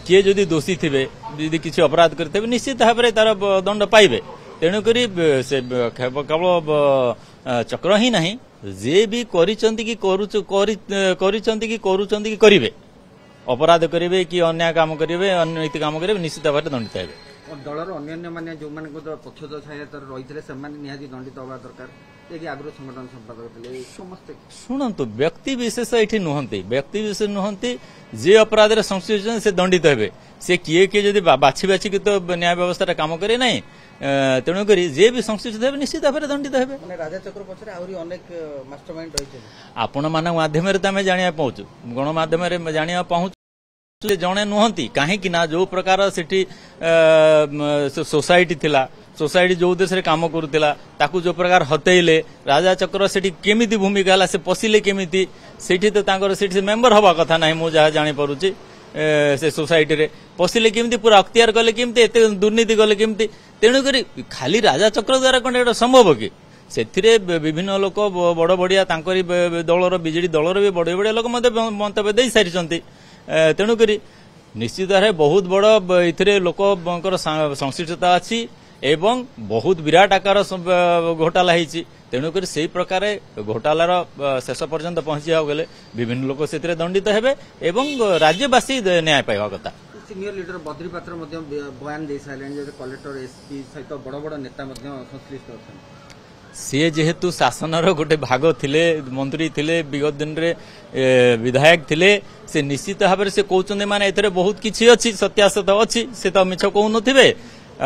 किए जदि दोषी थे किसी अपराध करते निश्चित भाव में तार दंड पाइबे तेणुक से केवल चक्र ही नहीं जे भी करेंगे अपराध करेंगे कि अन्याय काम करेंगे अनैतिक काम करेंगे निश्चित भाव में दंडित हेबे दलर अन्य मैंने जो पक्षद सहायता रही दंडित हवा दरकार आगु संगठन संपादक समस्ते शुणु व्यक्ति विशेष ये नुहति व्यक्ति विशेष नुहति जे अपराध संश्लिष्ट से दंडित हेबे से किए किए जदि बाछी बाछी की तो न्याय व्यवस्था काम करे ना तेणुक जे भी संश्लिष्ट थे निश्चित भाव में दंडित हेबे राजा चक्र पछरे आहुरी अनेक मास्टरमाइंड रही आपण मान माध्यम जाना पहुंचु गणमाध्यम जाना पहुंचु जड़े नुहति कहीं जो प्रकार से सोसाइटी थिला सोसाइटी जो देश रे काम करुला ताकू जो प्रकार हतेले राजा चक्र से केमिति भूमिका है से पशिले केमिति सेठी तो तांकर से मेंबर हवा कथा ना मु जहाँ जानी पारुची से सोसाइटी रे पशिले केमिति पूरा अख्तियार कले केमिति एते दुर्नीति कले केमिति तेणुक खाली राजा चक्र द्वारा कौन एटा संभव कि से विभिन्न लोक बड़ बड़िया दलर बीजेडी दलर भी बड़े बड़े लोक मंतव्य दे सारी तेणुक निश्चित भाव बहुत बड़ इथिरे लोक संश्लिष्टता अच्छी एवं बहुत विराट आकार घोटाला होती तेणुक से प्रकार घोटालार शेष पर्यंत पहुंची गले विभिन्न लोक से दंडित हेबे एवं राज्यवासी न्याय पाइबा कथा सीनियर लीडर बद्री पात्र बयान दे सारे कलेक्टर एसपी सहित बड़ बड़ नेता संश्लिष्ट अच्छा सी जेहेतु शासनर गोटे भाग थिले मंत्री थिले विगत दिन रे विधायक थिले से निश्चित भाव से कहते माने एथरे बहुत किछि अछि सत्यासत अछि से तो मिछ कहू नथिबे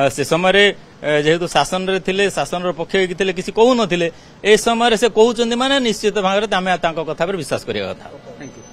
से समय जेहेतु शासन रे थिले शासन पक्ष थिले किछि कहू नथिले ए समय से कहउचंदी माने निश्चित भाव में आमे तांको कथा पर विश्वास करिया कथा। Thank you.